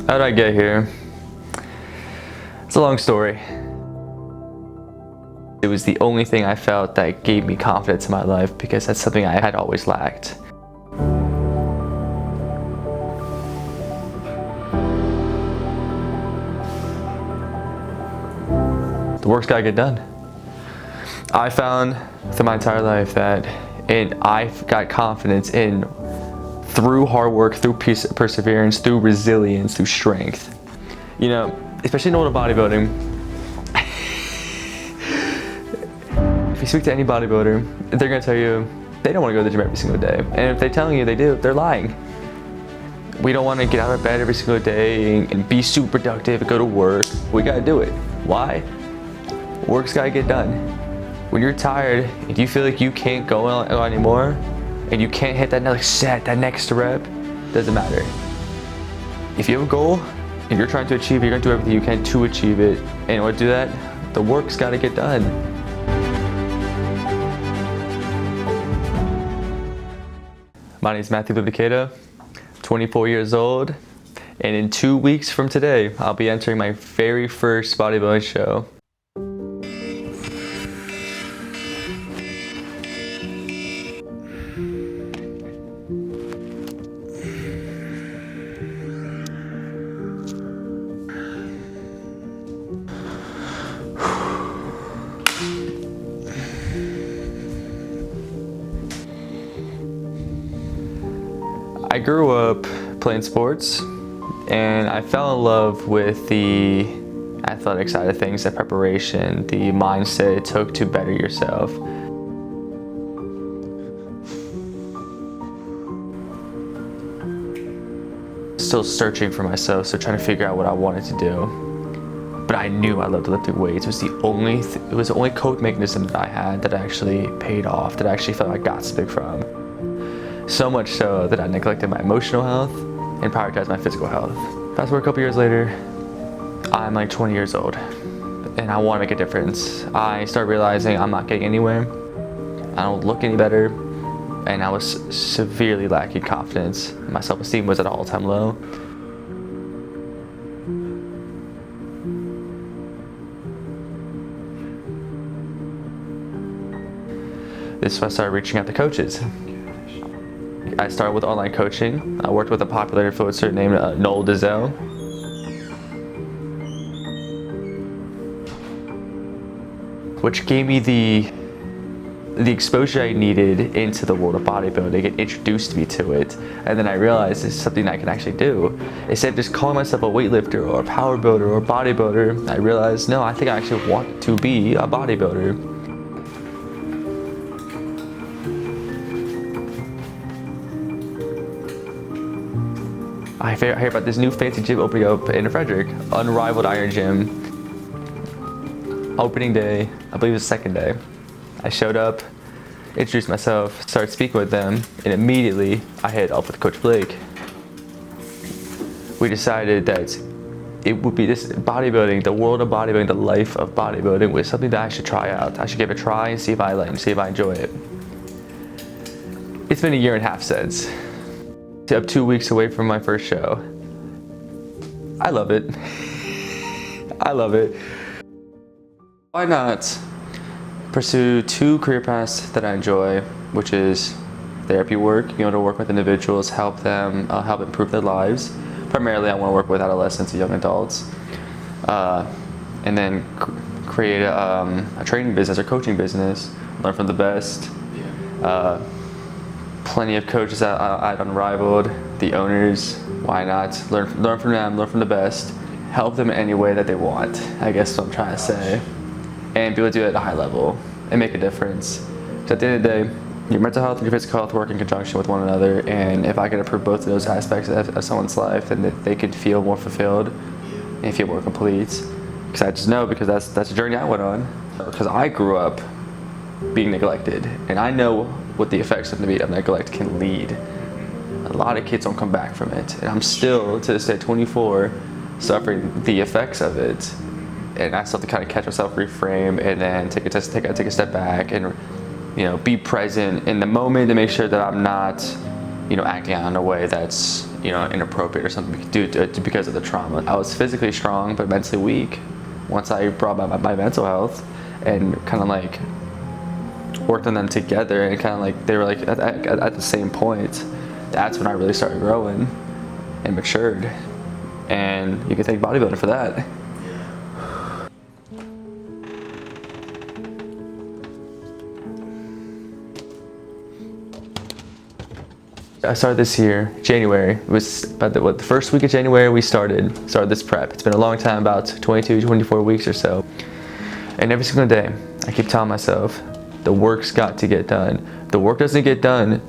How did I get here? It's a long story. It was the only thing I felt that gave me confidence in my life because that's something I had always lacked. The work's gotta get done. I found through my entire life that I've got confidence in through hard work, through perseverance, through resilience, through strength. You know, especially in the world of bodybuilding, if you speak to any bodybuilder, they're gonna tell you they don't wanna go to the gym every single day. And if they're telling you they do, they're lying. We don't wanna get out of bed every single day and be super productive and go to work. We gotta do it. Why? Work's gotta get done. When you're tired and you feel like you can't go anymore, and you can't hit that next set, that next rep, doesn't matter. If you have a goal and you're trying to achieve it, you're gonna do everything you can to achieve it. And in order to do that, the work's gotta get done. My name is Matthew Livicato, 24 years old, and in 2 weeks from today, I'll be entering my very first bodybuilding show. I grew up playing sports and I fell in love with the athletic side of things, the preparation, the mindset it took to better yourself. Still searching for myself, so trying to figure out what I wanted to do. But I knew I loved lifting weights. It was the only coping mechanism that I had that actually paid off, that I actually felt I got something from. So much so that I neglected my emotional health and prioritized my physical health. Fast forward a couple years later, I'm like 20 years old and I want to make a difference. I started realizing I'm not getting anywhere. I don't look any better, and I was severely lacking confidence. My self-esteem was at an all-time low. This is when I started reaching out to coaches. I started with online coaching. I worked with a popular influencer named Noel Dizelle. Which gave me the exposure I needed into the world of bodybuilding. It introduced me to it. And then I realized it's something I can actually do. Instead of just calling myself a weightlifter or a power builder or a bodybuilder, I realized, no, I think I actually want to be a bodybuilder. I hear about this new fancy gym opening up in Frederick, Unrivaled Iron Gym. Opening day, I believe it was the second day. I showed up, introduced myself, started speaking with them, and immediately I hit up with Coach Blake. We decided that it would be this bodybuilding, the world of bodybuilding, the life of bodybuilding was something that I should try out. I should give it a try and see if I like it, see if I enjoy it. It's been a year and a half since. I'm 2 weeks away from my first show. I love it. I love it. Why not pursue two career paths that I enjoy, which is therapy work, to work with individuals, help them, help improve their lives. Primarily, I want to work with adolescents and young adults. And then create a training business or coaching business, learn from the best. Plenty of coaches at Unrivaled, the owners, why not? Learn from them, learn from the best. Help them in any way that they want, I guess is what I'm trying to say. And be able to do it at a high level and make a difference. Because at the end of the day, your mental health and your physical health work in conjunction with one another, and if I can improve both of those aspects of someone's life, then they could feel more fulfilled and feel more complete. Because I just know, because that's a journey I went on. Because I grew up being neglected, and I know what the effects of neglect can lead. A lot of kids don't come back from it, and I'm still, to this day, 24, suffering the effects of it. And I still have to kind of catch myself, reframe, and then take a step back, and be present in the moment to make sure that I'm not acting out in a way that's, inappropriate or something because of the trauma. I was physically strong, but mentally weak. Once I brought my mental health and kind of like worked on them together, and kind of like they were like at the same point, that's when I really started growing and matured. And you can thank bodybuilding for that. I started this year, January. It was about the first week of January we started this prep. It's been a long time, about 22, 24 weeks or so. And every single day, I keep telling myself, the work's got to get done. If the work doesn't get done,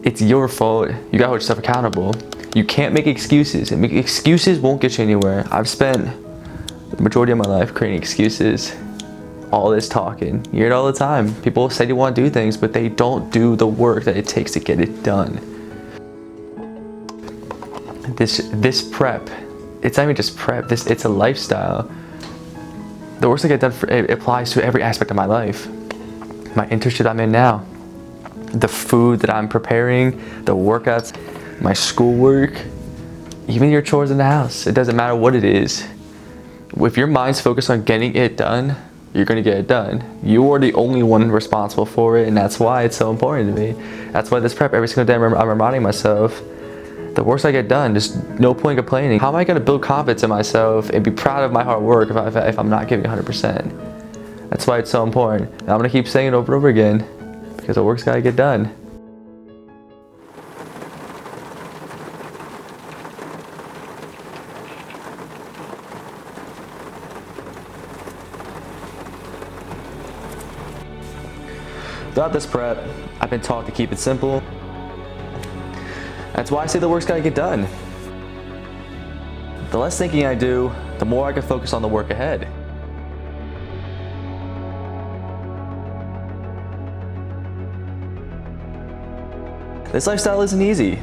it's your fault. You gotta hold yourself accountable. You can't make excuses, and excuses won't get you anywhere. I've spent the majority of my life creating excuses. All this talking, you hear it all the time. People say they want to do things, but they don't do the work that it takes to get it done. This prep, it's not even just prep, it's a lifestyle. The work that get done, it applies to every aspect of my life. My internship I'm in now, the food that I'm preparing, the workouts, my schoolwork, even your chores in the house. It doesn't matter what it is. If your mind's focused on getting it done, you're gonna get it done. You are the only one responsible for it, and that's why it's so important to me. That's why this prep, every single day I'm reminding myself, the work I get done, there's no point complaining. How am I gonna build confidence in myself and be proud of my hard work if I'm not giving 100%? That's why it's so important. And I'm gonna keep saying it over and over again, because the work's gotta get done. Throughout this prep, I've been taught to keep it simple. That's why I say the work's gotta get done. The less thinking I do, the more I can focus on the work ahead. This lifestyle isn't easy.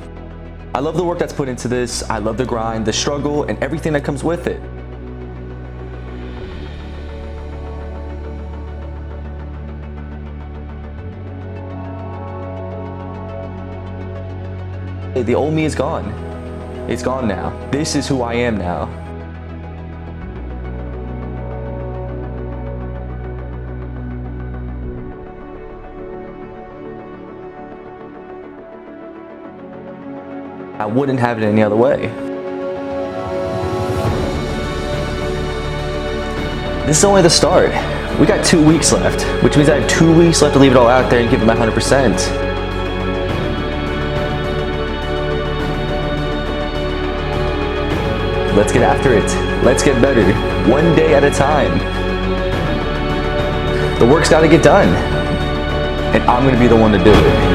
I love the work that's put into this. I love the grind, the struggle, and everything that comes with it. The old me is gone. It's gone now. This is who I am now. I wouldn't have it any other way. This is only the start. We got 2 weeks left, which means I have 2 weeks left to leave it all out there and give it my 100%. Let's get after it. Let's get better. One day at a time. The work's gotta get done. And I'm gonna be the one to do it.